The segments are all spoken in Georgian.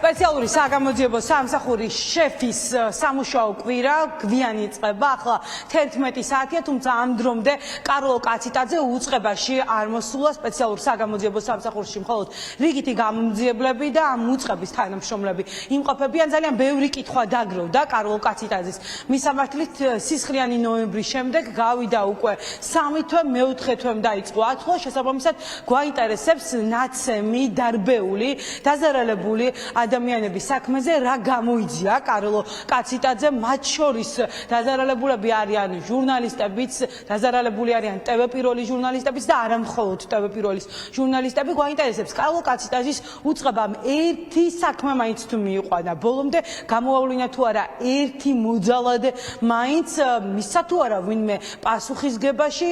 სპეციალური საგამოძიებო სამსახურის შეფის სამუშაო კვირა გვიანი იწყება. ახლა 11 საათია, თუმცა ამ დრომდე კარლო კაციტაძე უწყებაში არ მოსულა სპეციალურ საგამოძიებო სამსახურში მხოლოდ რიგითი გამომძიებლები და ამ უწყების თანამშრომლები იმყოფებიან. ძალიან ბევრი კითხვა დაგროვდა კარლო კაციტაძის მისამართლით. სისხლიანი ნოემბრის შემდეგ გავიდა უკვე 3 თვე, მეოთხე თვემ დაიწყო ათხოვა. შესაბამისად გვაინტერესებს ნაცემი, დარბეული, დაზარალებული ადამიანების საქმეზე რა გამოიძია კარლო კაციტაძე. მათ შორის დაზარალებულები არიან ჟურნალისტებიც, დაზარალებული არიან ტევე პირველის ჟურნალისტებიც და არა მხოლოდ ტევე პირველის ჟურნალისტები. გვაინტერესებს კარლო კაციტაძის უწყებამ ერთი საქმე მაინც თუ მიიყვანა ბოლომდე, გამოავლინა თუ არა ერთი მოძალადე მაინც, მისცა თუ არა ვინმე პასუხისგებაში.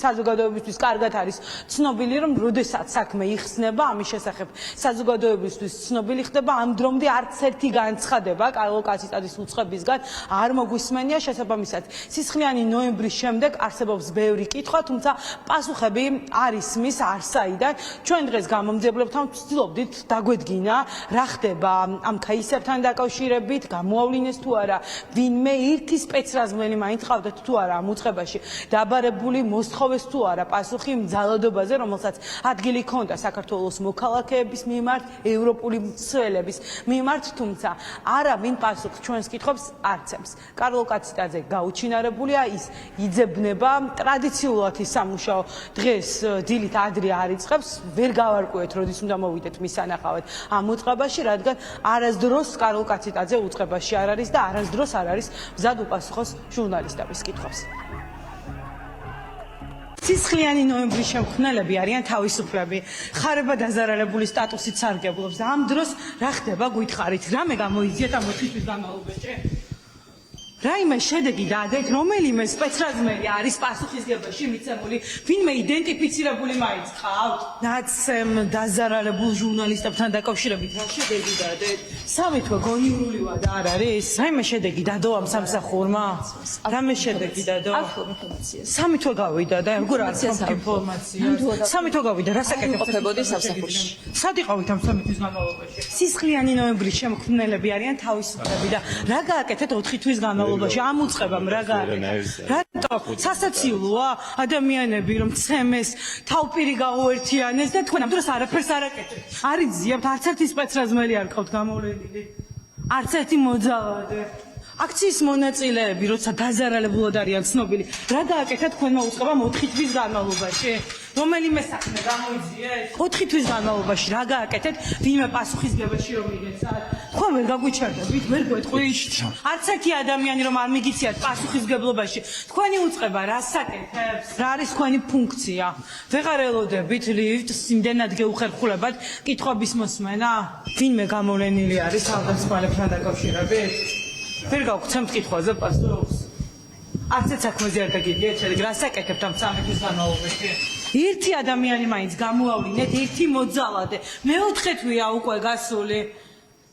საზოგადოებისთვის კარგად არის ცნობილი, რომ როდესაც საქმე იხსნება ამის შესახებ საზოგადოებისთვის ცნობილი ხდება. ამ დრომდე არც ერთი განცხადება კარლო კაციტაძის უწყებისგან არ მოგვისმენია. შესაბამისად, სისხლიანი ნოემბრის შემდეგ არსებობს ბევრი კითხვა, თუმცა პასუხები არ ისმის არსაიდან. ჩვენ დღეს გამომძიებლებთან ვცდილობდით დაგვედგინა რა ხდება ამ ქაისებთან დაკავშირებით, გამოავლინეს თუ არა ვინმე ერთი სპეცრაზმელი მაინც ყავდათ თუ არა ამ უწყებაში დაბარებული, მოსთხოვეს თუ არა პასუხი მძალადობაზე, რომელსაც ადგილი ჰქონდა საქართველოს მოქალაქეების მიმართ, ევროპული მცველების მიმართ, თუმცა არავინ პასუხს ჩვენს კითხვებს არ ცემს. კარლო კაციტაძე გაუჩინარებულია, ის იძებნება ტრადიციულად ის სამუშაო დღეს დილით ადრე არ იწყებს. ვერ გავარკვევთ, როდის უნდა მოვიდეთ მის სანახავად ამ უწყებაში, რადგან არასდროს კარლო კაციტაძე უწყებაში არ არის და არასდროს არ არის მზად უპასუხოს ჟურნალისტების კითხვებს. სისხლიანი ნოემბრის შემქმნელები არიან თავისუფლები. ხარება დაზარალებული სტატუსით სარგებლობს და ამ დროს რა ხდება გვითხარით? რამე გამოიძიეთ ამ 4 თვის განმავლობაში? რაიმე შედეგი დაადეთ, რომელიმე სპეცრაზმელი არის პასუხისგებაში მიცემული, ვინმე იდენტიფიცირებული მაინც ყავთ? ნაცემ დაზარალებულ ჟურნალისტებთან დაკავშირებით რა შედეგი დაადეთ? 3 თვე გონიურული ვარ და არ არის? რაიმე შედეგი დადო ამ სამსახურმა? რამე შედეგი დადო? 3 თვე გავიდა და როგორ არის ინფორმაცია? 3 თვე გავიდა, რა საკეთებთ? ყოფებოდი სამსახურში. სად იყავით ამ 3 თვის განმავლობაში? სისხლიანი ნოემბრის შემქმნელები არიან თავისუფლები და რა გააკეთეთ 4 თვის განმავლობაში? ამ უწყებამ რა გააკეთეთ? რატო სასაცილოა ადამიანები რომ ცემეს, თავპირი გაუერთიანეს და თქვენ ამ დროს არაფერს არ აკეთებთ? არ იძიებთ, არც ერთი სპეცრაზმელი არ ყავთ გამოვლენილი, არც ერთი მოძალადე. აქციის მონაწილეები, როცა დაზარალებულად არიან ცნობილი, რა გააკეთეთ თქვენმა უწყებამ 4 თვის განმავლობაში? რომელიმე საქმე გამოიძიეთ? 4 თვის განმავლობაში რა გააკეთეთ? ვინმე პასუხისგებაში რომ მიგეცათ? თქვენ ვერ გაგვიჩერდებით, ვერ გვეტყვით? არც ერთი ადამიანი რომ არ მიგიციათ პასუხისგებლობაში, თქვენი უწყება რას აკეთებს? რა არის თქვენი ფუნქცია? ვეღარ ელოდებით ლიფტს, იმდენად გეუხერხულებათ კითხვების მოსმენა? ვინმე გამოვლენილი არის თავდამსხმელებთან დაკავშირებით? ვერ გავგცემთ კითხვაზე პასუხს. არც ერთ საქმეზე არ დაგიგეთ, შედეგ რას აკეთებთ ამ 3 თვის განმავლობაში? ერთი ადამიანი მაინც გამოავლინეთ, ერთი მოძალადე. მეოთხე თვეა უკვე გასული.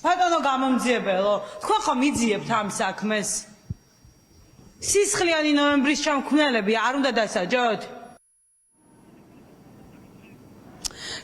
ბატონო გამომძიებელო, თქვენ ხომ იძიებთ ამ საქმეს? სისხლიანი ნოემბრის შემქმნელები არ უნდა დასაჯოთ?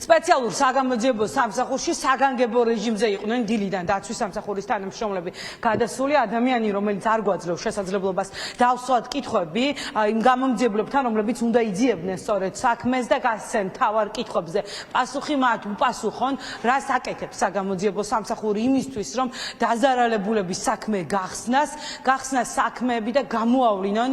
სპეციალურ საგამოძიებო სამსახურში საგანგებო რეჟიმზე იყვნენ დილიდან დაცვის სამსახურის თანამშრომლები. გადასული ადამიანი, რომელიც არ გვაძლევს შესაძლებლობას დავსვათ კითხვები იმ გამომძიებლებთან, რომლებიც უნდა იძიებდნენ სწორედ საქმეს და გასცენ თავარ კითხვებზე პასუხი მათ უპასუხონ, რას აკეთებს საგამოძიებო სამსახური იმისთვის, რომ დაზარალებულების საქმე გახსნას საქმეები და გამოავლინონ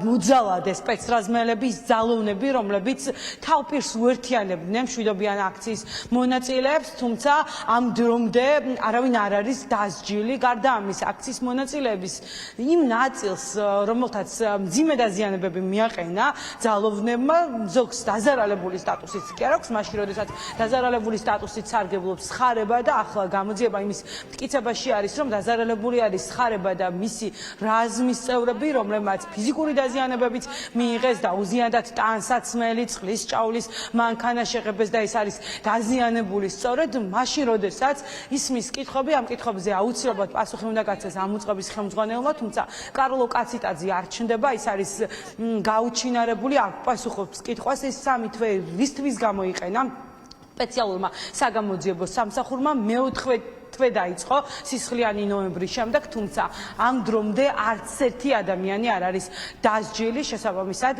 მოძალადე სპეცრაზმელები, ძალოვნები, რომლებიც თავპირს უერთიანებდნენ მშვიდობიან აქციის მონაწილეებს, თუმცა ამ დრომდე არავინ არ არის დასჯილი. გარდა ამის, აქციის მონაწილეების იმ ნაწილს, რომელთაც მძიმე დაზიანებები მიაყენა ძალოვნებმა, ზოგს დაზარალებული სტატუსიც კი არ აქვს, მაშინ როდესაც დაზარალებული სტატუსით სარგებლობს ხარება და ახლა გამოძიება იმის მტკიცებაში არის, რომ დაზარალებული არის ხარება და მისი რაზმის წევრები, რომლებმაც ფიზიკური დაზიანებებიც მიიღეს და უზიანდათ ტანსაცმელი, წყლის ჭაულის მანქანა შეღებეს და ეს არის დაზიანებული სწორედ მაშინ, როდესაც ისმის კითხვები, ამ კითხვებზე აუცილებლად პასუხი უნდა გაცეს ამ უწყების ხელმძღვანელმა, თუმცა კარლო კაციტაძე არ ჩნდება, ის არის გაუჩინარებული, არ პასუხობს კითხვას. ეს 3 თვე რისთვის გამოიყენა სპეციალურმა საგამოძიებო სამსახურმა, მეოთხე თვე დაიწყო სისხლიანი ნოემბრის შემდეგ, თუმცა ამ დრომდე არც ერთი ადამიანი არ არის დასჯილი, შესაბამისად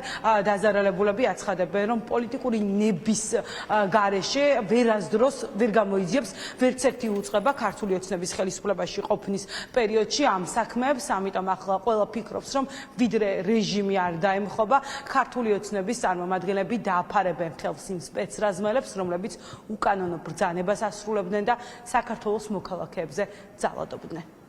დაზარალებულები აცხადებენ, რომ პოლიტიკური ნების გარეშე ვერასდროს ვერ გამოიძიებს ვერც ერთი უწყება ქართული ოცნების ხელისუფლებაში ყოფნის პერიოდში ამ საქმეებს, ამიტომ ახლა ყველა ფიქრობს, რომ ვიდრე რეჟიმი არ დაემხობა, ქართული ოცნების წარმომადგენლები დააფარებენ ხელს იმ სპეცრაზმელებს, რომლებიც უკანონო ბრძანებას ასრულებდნენ და საქართველოს მოქალაქეებზე ძალადობდნენ.